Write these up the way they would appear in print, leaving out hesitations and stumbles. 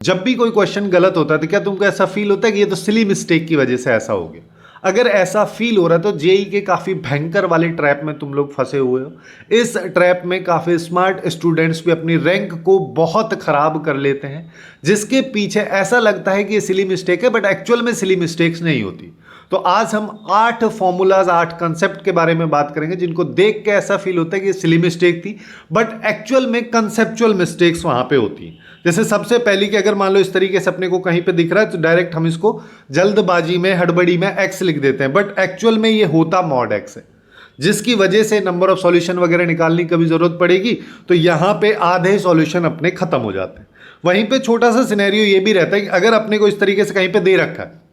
जब भी कोई क्वेश्चन गलत होता है तो क्या तुमको ऐसा फील होता है कि ये तो सिली मिस्टेक की वजह से ऐसा हो गया? अगर ऐसा फील हो रहा है तो जेई के काफी भयंकर वाले ट्रैप में तुम लोग फंसे हुए हो। इस ट्रैप में काफी स्मार्ट स्टूडेंट्स भी अपनी रैंक को बहुत खराब कर लेते हैं, जिसके पीछे ऐसा लगता है कि ये सिली मिस्टेक है, बट एक्चुअल में सिली मिस्टेक्स नहीं होती। तो आज हम 8 फॉर्मूलाज 8 कंसेप्ट के बारे में बात करेंगे जिनको देख के ऐसा फील होता है कि ये सिली मिस्टेक थी, बट एक्चुअल में कंसेप्चुअल मिस्टेक्स वहां पे होती हैं। जैसे सबसे पहली कि अगर मान लो इस तरीके से अपने को कहीं पे दिख रहा है तो डायरेक्ट हम इसको जल्दबाजी में हड़बड़ी में एक्स लिख देते हैं, बट एक्चुअल में ये होता मॉड एक्स है, जिसकी वजह से नंबर ऑफ सॉल्यूशन वगैरह निकालने की कभी जरूरत पड़ेगी तो यहां पे आधे सॉल्यूशन अपने खत्म हो जाते हैं। वहीं पे छोटा सा सिनेरियो ये भी रहता है कि अगर अपने को इस तरीके से कहीं पे दे रखा है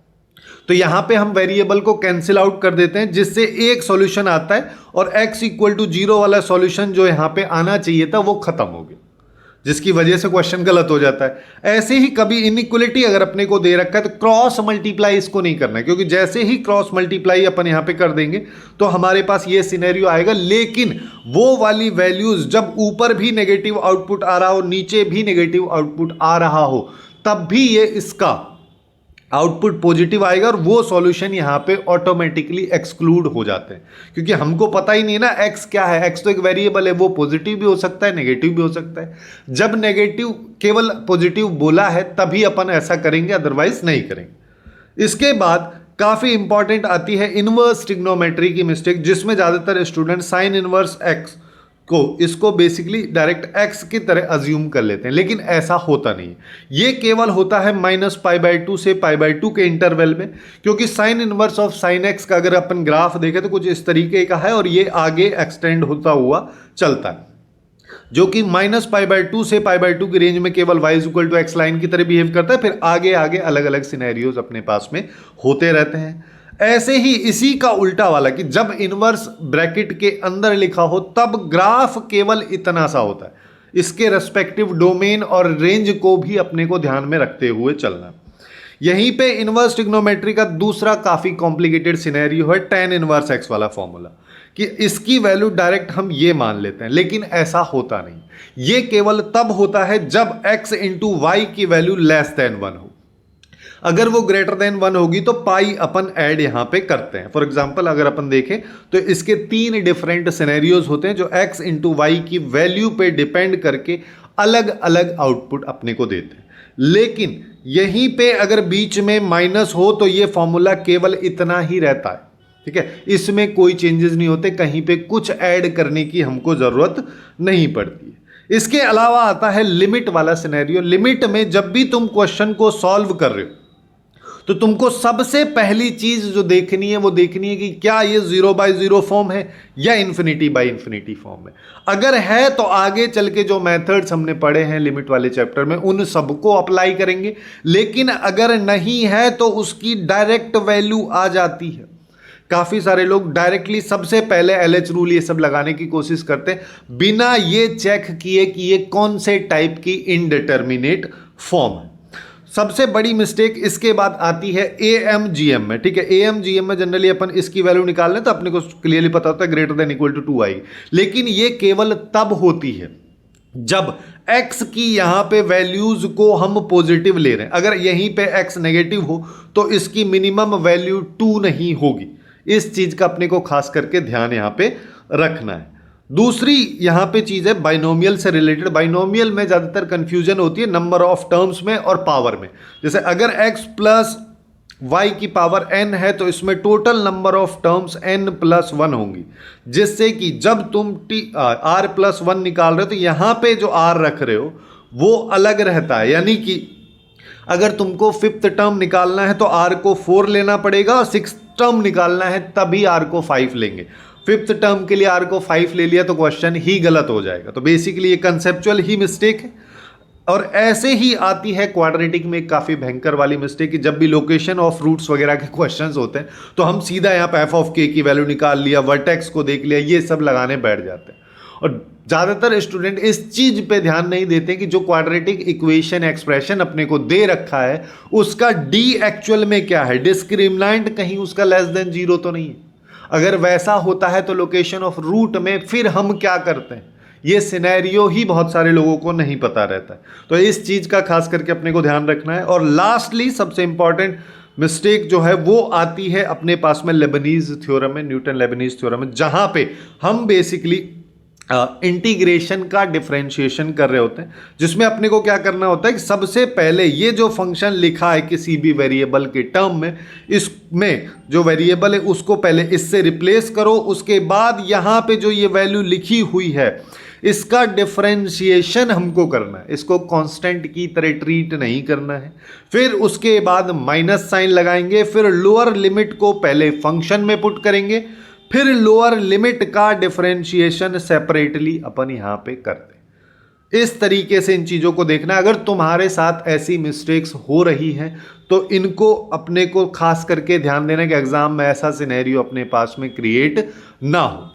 तो यहां पे हम वेरिएबल को कैंसिल आउट कर देते हैं, जिससे एक सॉल्यूशन आता है और x इक्वल टू 0 वाला सॉल्यूशन जो यहां पे आना चाहिए था वो खत्म हो गया, जिसकी वजह से क्वेश्चन गलत हो जाता है। ऐसे ही कभी इनइक्वलिटी अगर अपने को दे रखा है तो क्रॉस मल्टीप्लाई इसको नहीं करना है, क्योंकि जैसे ही क्रॉस मल्टीप्लाई अपन यहां पे कर देंगे तो हमारे पास ये सिनेरियो आएगा। लेकिन वो वाली वैल्यूज जब ऊपर भी नेगेटिव आउटपुट आ रहा हो, नीचे भी नेगेटिव आउटपुट आ रहा हो, तब भी ये इसका आउटपुट पॉजिटिव आएगा और वो सॉल्यूशन यहां पे ऑटोमेटिकली एक्सक्लूड हो जाते हैं, क्योंकि हमको पता ही नहीं ना एक्स क्या है। एक्स तो एक वेरिएबल है, वो पॉजिटिव भी हो सकता है, नेगेटिव भी हो सकता है। जब नेगेटिव केवल पॉजिटिव बोला है तभी अपन ऐसा करेंगे, अदरवाइज नहीं करेंगे। इसके बाद काफी इंपॉर्टेंट आती है इनवर्स ट्रिग्नोमेट्री की मिस्टेक, जिसमें ज्यादातर स्टूडेंट साइन इनवर्स एक्स को इसको बेसिकली डायरेक्ट एक्स की तरह अज्यूम कर लेते हैं, लेकिन ऐसा होता नहीं है। ये केवल होता है -π/2 से π/2 के इंटरवल में, क्योंकि sine inverse of sine x का अगर अपन ग्राफ देखें तो कुछ इस तरीके का है और ये आगे एक्सटेंड होता हुआ चलता है, जो कि -π/2 से π/2 की रेंज में केवल y equal to x line की तरह बिहेव करता है। फिर आगे आगे अलग अलग सिनेरियोज अपने पास में होते रहते हैं। ऐसे ही इसी का उल्टा वाला कि जब इनवर्स ब्रैकेट के अंदर लिखा हो तब ग्राफ केवल इतना सा होता है। इसके रेस्पेक्टिव डोमेन और रेंज को भी अपने को ध्यान में रखते हुए चलना। यहीं पे इनवर्स ट्रिग्नोमेट्री का दूसरा काफी कॉम्प्लिकेटेड सिनेरियो है tan इनवर्स x वाला फॉर्मूला, कि इसकी वैल्यू डायरेक्ट हम ये मान लेते हैं, लेकिन ऐसा होता नहीं। ये केवल तब होता है जब x इंटू वाई की वैल्यू लेस देन 1 हो। अगर वो ग्रेटर देन 1 होगी तो पाई अपन ऐड यहां पे करते हैं। फॉर एग्जांपल अगर अपन देखें तो इसके 3 डिफरेंट सिनेरियोज होते हैं जो x इंटू वाई की वैल्यू पे डिपेंड करके अलग अलग आउटपुट अपने को देते हैं। लेकिन यहीं पे अगर बीच में माइनस हो तो ये फॉर्मूला केवल इतना ही रहता है, ठीक है, इसमें कोई चेंजेस नहीं होते, कहीं पे कुछ ऐड करने की हमको जरूरत नहीं पड़ती है। इसके अलावा आता है लिमिट वाला सिनेरियो। लिमिट में जब भी तुम क्वेश्चन को सॉल्व कर रहे हो तो तुमको सबसे पहली चीज जो देखनी है वो देखनी है कि क्या ये 0/0 फॉर्म है या ∞/∞ फॉर्म है। अगर है तो आगे चल के जो मेथड्स हमने पढ़े हैं लिमिट वाले चैप्टर में उन सबको अप्लाई करेंगे। लेकिन अगर नहीं है तो उसकी डायरेक्ट वैल्यू आ जाती है। काफी सारे लोग डायरेक्टली सबसे पहले LH रूल ये सब लगाने की कोशिश करते हैं बिना ये चेक किए कि ये कौन से टाइप की इनडिटर्मिनेट फॉर्म है। सबसे बड़ी मिस्टेक इसके बाद आती है AMGM में, ठीक है। AMGM में जनरली अपन इसकी वैल्यू निकाल लें तो अपने को क्लियरली पता होता है ग्रेटर देन इक्वल टू 2 आएगी, लेकिन ये केवल तब होती है जब x की यहां पे वैल्यूज को हम पॉजिटिव ले रहे हैं। अगर यहीं पे x नेगेटिव हो तो इसकी मिनिमम वैल्यू 2 नहीं होगी। इस चीज का अपने को खास करके ध्यान यहां पे रखना है। दूसरी यहां पे चीज है बाइनोमियल से रिलेटेड। बाइनोमियल में ज्यादातर कंफ्यूजन होती है नंबर ऑफ टर्म्स में और पावर में। जैसे अगर x प्लस y की पावर n है तो इसमें total number of terms n+1 होंगी, जिससे कि जब तुम r+1 निकाल रहे हो तो यहां पे जो r रख रहे हो वो अलग रहता है। यानी कि अगर तुमको 5th टर्म निकालना है तो r को 4 लेना पड़ेगा और 6th टर्म निकालना है तभी r को 5 लेंगे। 5th टर्म के लिए r को 5 ले लिया तो क्वेश्चन ही गलत हो जाएगा। तो बेसिकली ये कंसेप्चुअल ही मिस्टेक है। और ऐसे ही आती है क्वाड्रेटिक में काफी भयंकर वाली मिस्टेक कि जब भी लोकेशन ऑफ रूट्स वगैरह के क्वेश्चंस होते हैं तो हम सीधा यहाँ पे f(k) की वैल्यू निकाल लिया, वर्टेक्स को देख लिया, ये सब लगाने बैठ जाते हैं। और ज्यादातर स्टूडेंट इस चीज पे ध्यान नहीं देते कि जो क्वाड्रेटिक इक्वेशन एक्सप्रेशन अपने को दे रखा है उसका d एक्चुअल में क्या है, डिस्क्रिमिनेंट कहीं उसका लेस देन 0 तो नहीं है। अगर वैसा होता है तो लोकेशन ऑफ रूट में फिर हम क्या करते हैं ये सिनेरियो ही बहुत सारे लोगों को नहीं पता रहता है। तो इस चीज़ का खास करके अपने को ध्यान रखना है। और लास्टली सबसे इंपॉर्टेंट मिस्टेक जो है वो आती है अपने पास में लेबनीज थ्योरम में, न्यूटन लेबनीज थ्योरम में, जहां पे हम बेसिकली इंटीग्रेशन का डिफरेंशिएशन कर रहे होते हैं, जिसमें अपने को क्या करना होता है कि सबसे पहले ये जो फंक्शन लिखा है किसी भी वेरिएबल के टर्म में, इसमें जो वेरिएबल है उसको पहले इससे रिप्लेस करो, उसके बाद यहाँ पे जो ये वैल्यू लिखी हुई है इसका डिफरेंशिएशन हमको करना है, इसको कांस्टेंट की तरह ट्रीट नहीं करना है। फिर उसके बाद माइनस साइन लगाएंगे, फिर लोअर लिमिट को पहले फंक्शन में पुट करेंगे, फिर लोअर लिमिट का डिफरेंशिएशन सेपरेटली अपन यहां पे करते। इस तरीके से इन चीजों को देखना। अगर तुम्हारे साथ ऐसी मिस्टेक्स हो रही हैं तो इनको अपने को खास करके ध्यान देना कि एग्जाम में ऐसा सिनेरियो अपने पास में क्रिएट ना हो।